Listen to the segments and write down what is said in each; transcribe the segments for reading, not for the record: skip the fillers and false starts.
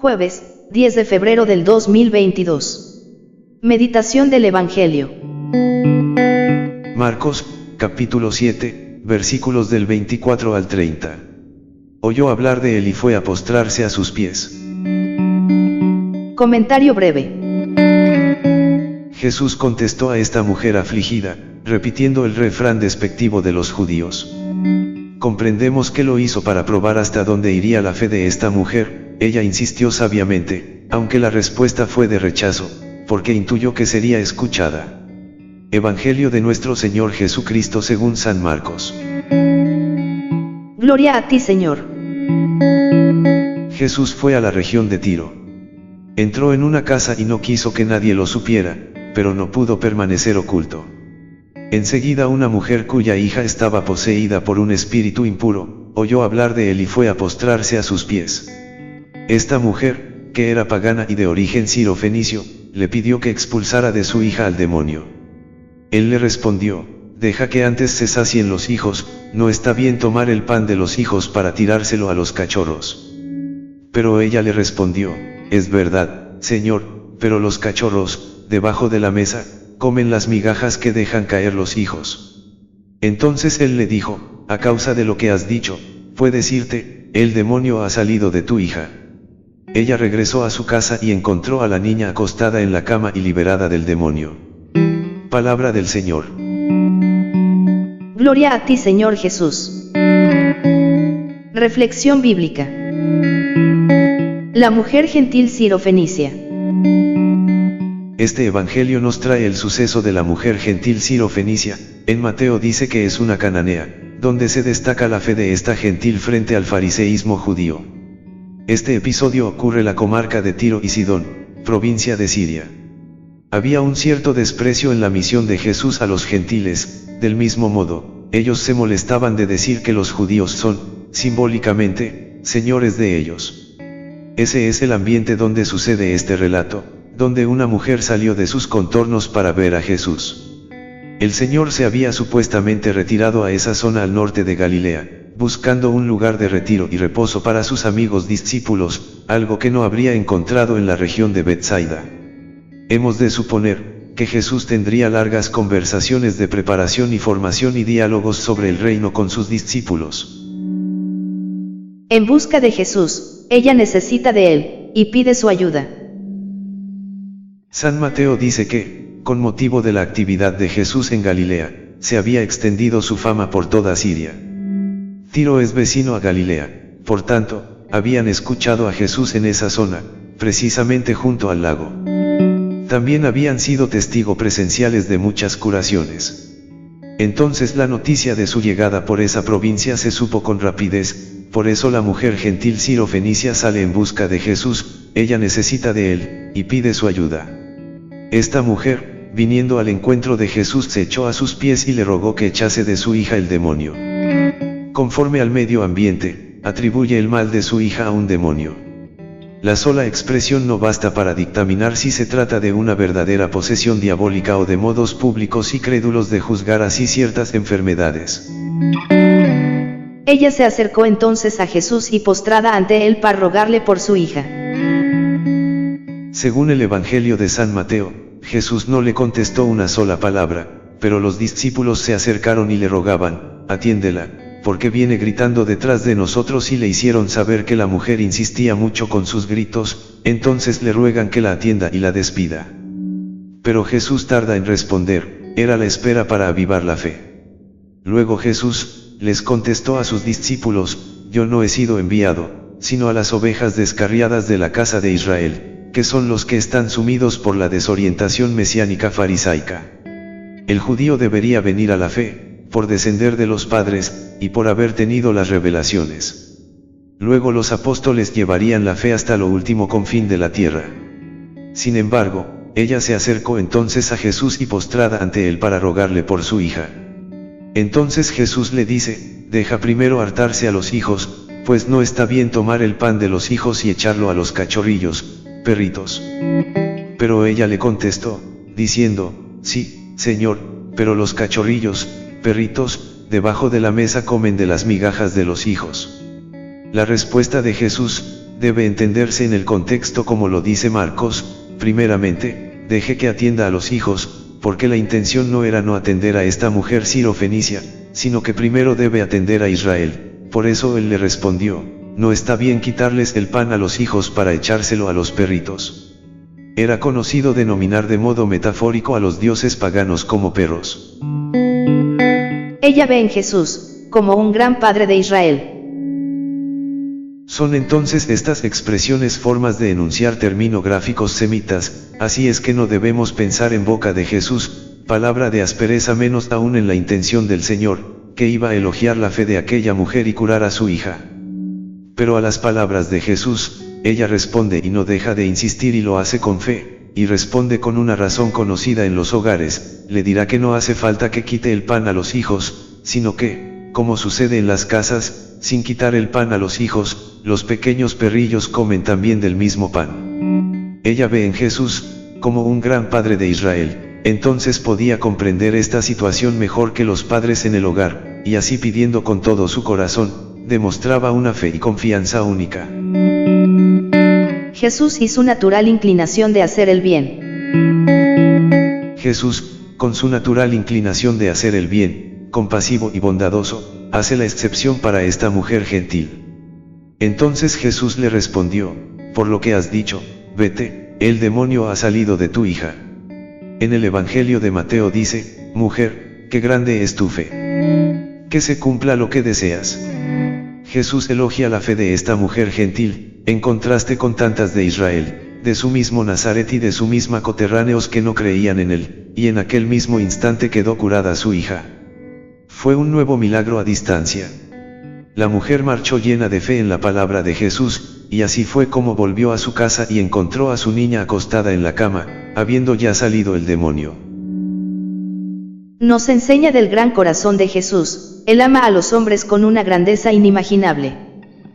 Jueves, 10 de febrero del 2022. Meditación del Evangelio. Marcos, capítulo 7, versículos del 24 al 30. Oyó hablar de él y fue a postrarse a sus pies. Comentario breve. Jesús contestó a esta mujer afligida, repitiendo el refrán despectivo de los judíos. Comprendemos que lo hizo para probar hasta dónde iría la fe de esta mujer. Ella insistió sabiamente, aunque la respuesta fue de rechazo, porque intuyó que sería escuchada. Evangelio de nuestro Señor Jesucristo según San Marcos. Gloria a ti, Señor. Jesús fue a la región de Tiro. Entró en una casa y no quiso que nadie lo supiera, pero no pudo permanecer oculto. Enseguida una mujer cuya hija estaba poseída por un espíritu impuro, oyó hablar de él y fue a postrarse a sus pies. Esta mujer, que era pagana y de origen sirofenicio, le pidió que expulsara de su hija al demonio. Él le respondió: deja que antes se sacien los hijos, no está bien tomar el pan de los hijos para tirárselo a los cachorros. Pero ella le respondió: es verdad, Señor, pero los cachorros, debajo de la mesa, comen las migajas que dejan caer los hijos. Entonces él le dijo: a causa de lo que has dicho, puedes irte, el demonio ha salido de tu hija. Ella regresó a su casa y encontró a la niña acostada en la cama y liberada del demonio. Palabra del Señor. Gloria a ti, Señor Jesús. Reflexión bíblica. La mujer gentil sirofenicia. Este evangelio nos trae el suceso de la mujer gentil sirofenicia. En Mateo dice que es una cananea, donde se destaca la fe de esta gentil frente al fariseísmo judío. Este episodio ocurre en la comarca de Tiro y Sidón, provincia de Siria. Había un cierto desprecio en la misión de Jesús a los gentiles. Del mismo modo, ellos se molestaban de decir que los judíos son, simbólicamente, señores de ellos. Ese es el ambiente donde sucede este relato, donde una mujer salió de sus contornos para ver a Jesús. El Señor se había supuestamente retirado a esa zona al norte de Galilea, buscando un lugar de retiro y reposo para sus amigos discípulos, algo que no habría encontrado en la región de Betsaida. Hemos de suponer que Jesús tendría largas conversaciones de preparación y formación y diálogos sobre el reino con sus discípulos. En busca de Jesús, ella necesita de él, y pide su ayuda. San Mateo dice que, con motivo de la actividad de Jesús en Galilea, se había extendido su fama por toda Siria. Tiro es vecino a Galilea, por tanto, habían escuchado a Jesús en esa zona, precisamente junto al lago. También habían sido testigos presenciales de muchas curaciones. Entonces la noticia de su llegada por esa provincia se supo con rapidez, por eso la mujer gentil sirofenicia sale en busca de Jesús. Ella necesita de él, y pide su ayuda. Esta mujer, viniendo al encuentro de Jesús, se echó a sus pies y le rogó que echase de su hija el demonio. Conforme al medio ambiente, atribuye el mal de su hija a un demonio. La sola expresión no basta para dictaminar si se trata de una verdadera posesión diabólica o de modos públicos y crédulos de juzgar así ciertas enfermedades. Ella se acercó entonces a Jesús y postrada ante él para rogarle por su hija. Según el Evangelio de San Mateo, Jesús no le contestó una sola palabra, pero los discípulos se acercaron y le rogaban: atiéndela, porque viene gritando detrás de nosotros, y le hicieron saber que la mujer insistía mucho con sus gritos. Entonces le ruegan que la atienda y la despida. Pero Jesús tarda en responder, era la espera para avivar la fe. Luego Jesús les contestó a sus discípulos: yo no he sido enviado, sino a las ovejas descarriadas de la casa de Israel, que son los que están sumidos por la desorientación mesiánica farisaica. El judío debería venir a la fe, por descender de los padres, y por haber tenido las revelaciones. Luego los apóstoles llevarían la fe hasta lo último confín de la tierra. Sin embargo, ella se acercó entonces a Jesús y postrada ante él para rogarle por su hija. Entonces Jesús le dice: deja primero hartarse a los hijos, pues no está bien tomar el pan de los hijos y echarlo a los cachorrillos, perritos. Pero ella le contestó, diciendo: sí, Señor, pero los cachorrillos, perritos, debajo de la mesa comen de las migajas de los hijos. La respuesta de Jesús debe entenderse en el contexto como lo dice Marcos. Primeramente, deje que atienda a los hijos, porque la intención no era no atender a esta mujer sirofenicia, sino que primero debe atender a Israel. Por eso él le respondió: no está bien quitarles el pan a los hijos para echárselo a los perritos. Era conocido denominar de modo metafórico a los dioses paganos como perros. Ella ve en Jesús como un gran padre de Israel. Son entonces estas expresiones formas de enunciar terminográficos semitas, así es que no debemos pensar en boca de Jesús, palabra de aspereza menos aún en la intención del Señor, que iba a elogiar la fe de aquella mujer y curar a su hija. Pero a las palabras de Jesús, ella responde y no deja de insistir y lo hace con fe, y responde con una razón conocida en los hogares, le dirá que no hace falta que quite el pan a los hijos, sino que, como sucede en las casas, sin quitar el pan a los hijos, los pequeños perrillos comen también del mismo pan. Ella ve en Jesús como un gran padre de Israel, entonces podía comprender esta situación mejor que los padres en el hogar, y así pidiendo con todo su corazón, demostraba una fe y confianza única. Jesús y su natural inclinación de hacer el bien. Jesús, con su natural inclinación de hacer el bien, compasivo y bondadoso, hace la excepción para esta mujer gentil. Entonces Jesús le respondió: por lo que has dicho, vete, el demonio ha salido de tu hija. En el Evangelio de Mateo dice: mujer, qué grande es tu fe. Que se cumpla lo que deseas. Jesús elogia la fe de esta mujer gentil, en contraste con tantas de Israel, de su mismo Nazaret y de su misma coterráneos que no creían en él, y en aquel mismo instante quedó curada su hija. Fue un nuevo milagro a distancia. La mujer marchó llena de fe en la palabra de Jesús, y así fue como volvió a su casa y encontró a su niña acostada en la cama, habiendo ya salido el demonio. Nos enseña del gran corazón de Jesús. Él ama a los hombres con una grandeza inimaginable.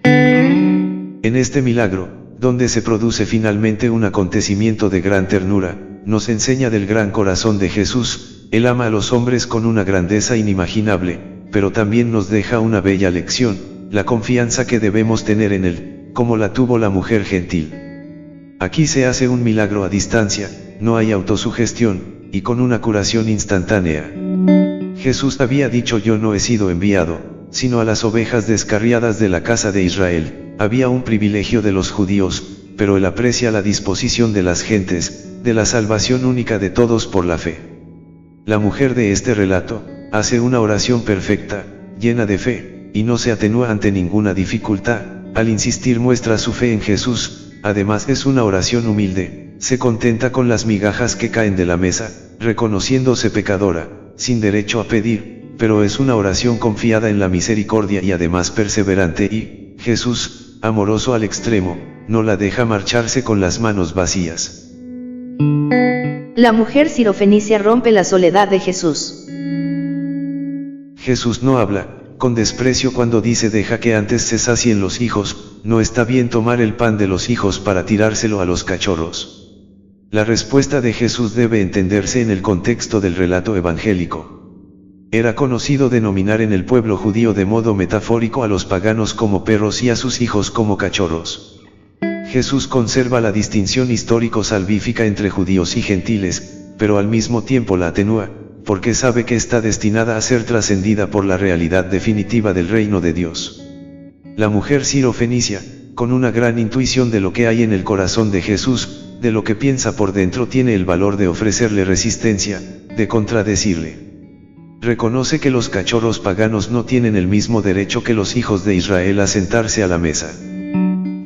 En este milagro, donde se produce finalmente un acontecimiento de gran ternura, nos enseña del gran corazón de Jesús. Él ama a los hombres con una grandeza inimaginable, pero también nos deja una bella lección, la confianza que debemos tener en Él, como la tuvo la mujer gentil. Aquí se hace un milagro a distancia, no hay autosugestión, y con una curación instantánea. Jesús había dicho: yo no he sido enviado, sino a las ovejas descarriadas de la casa de Israel. Había un privilegio de los judíos, pero Él aprecia la disposición de las gentes, de la salvación única de todos por la fe. La mujer de este relato, hace una oración perfecta, llena de fe, y no se atenúa ante ninguna dificultad, al insistir muestra su fe en Jesús. Además es una oración humilde, se contenta con las migajas que caen de la mesa, reconociéndose pecadora, sin derecho a pedir, pero es una oración confiada en la misericordia y además perseverante y, Jesús, amoroso al extremo, no la deja marcharse con las manos vacías. La mujer sirofenicia rompe la soledad de Jesús. Jesús no habla con desprecio cuando dice: deja que antes se sacien los hijos, no está bien tomar el pan de los hijos para tirárselo a los cachorros. La respuesta de Jesús debe entenderse en el contexto del relato evangélico. Era conocido denominar en el pueblo judío de modo metafórico a los paganos como perros y a sus hijos como cachorros. Jesús conserva la distinción histórico-salvífica entre judíos y gentiles, pero al mismo tiempo la atenúa, porque sabe que está destinada a ser trascendida por la realidad definitiva del reino de Dios. La mujer sirofenicia, con una gran intuición de lo que hay en el corazón de Jesús, de lo que piensa por dentro, tiene el valor de ofrecerle resistencia, de contradecirle. Reconoce que los cachorros paganos no tienen el mismo derecho que los hijos de Israel a sentarse a la mesa.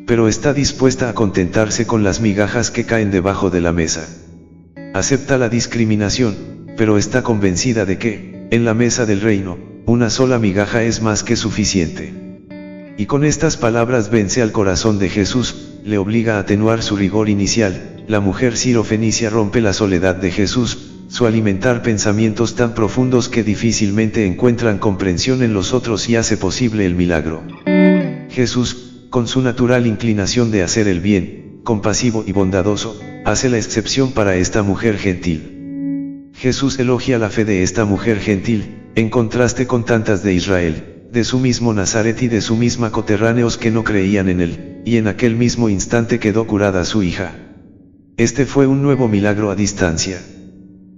Pero está dispuesta a contentarse con las migajas que caen debajo de la mesa. Acepta la discriminación, pero está convencida de que, en la mesa del reino, una sola migaja es más que suficiente. Y con estas palabras vence al corazón de Jesús, le obliga a atenuar su rigor inicial. La mujer sirofenicia rompe la soledad de Jesús, su alimentar pensamientos tan profundos que difícilmente encuentran comprensión en los otros, y hace posible el milagro. Jesús, con su natural inclinación de hacer el bien, compasivo y bondadoso, hace la excepción para esta mujer gentil. Jesús elogia la fe de esta mujer gentil, en contraste con tantas de Israel, de su mismo Nazaret y de su misma coterráneos que no creían en él, y en aquel mismo instante quedó curada su hija. Este fue un nuevo milagro a distancia.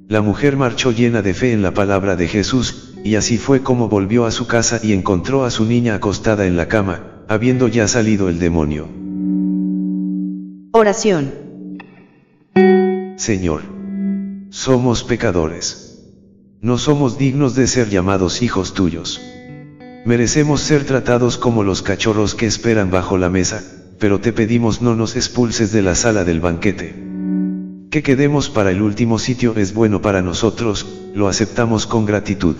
La mujer marchó llena de fe en la palabra de Jesús, y así fue como volvió a su casa y encontró a su niña acostada en la cama, habiendo ya salido el demonio. Oración. Señor, somos pecadores. No somos dignos de ser llamados hijos tuyos. Merecemos ser tratados como los cachorros que esperan bajo la mesa, pero te pedimos no nos expulses de la sala del banquete. Que quedemos para el último sitio es bueno para nosotros, lo aceptamos con gratitud.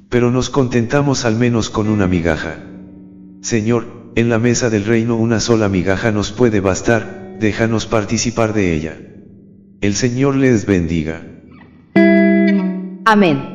Pero nos contentamos al menos con una migaja. Señor, en la mesa del reino una sola migaja nos puede bastar, déjanos participar de ella. El Señor les bendiga. Amén.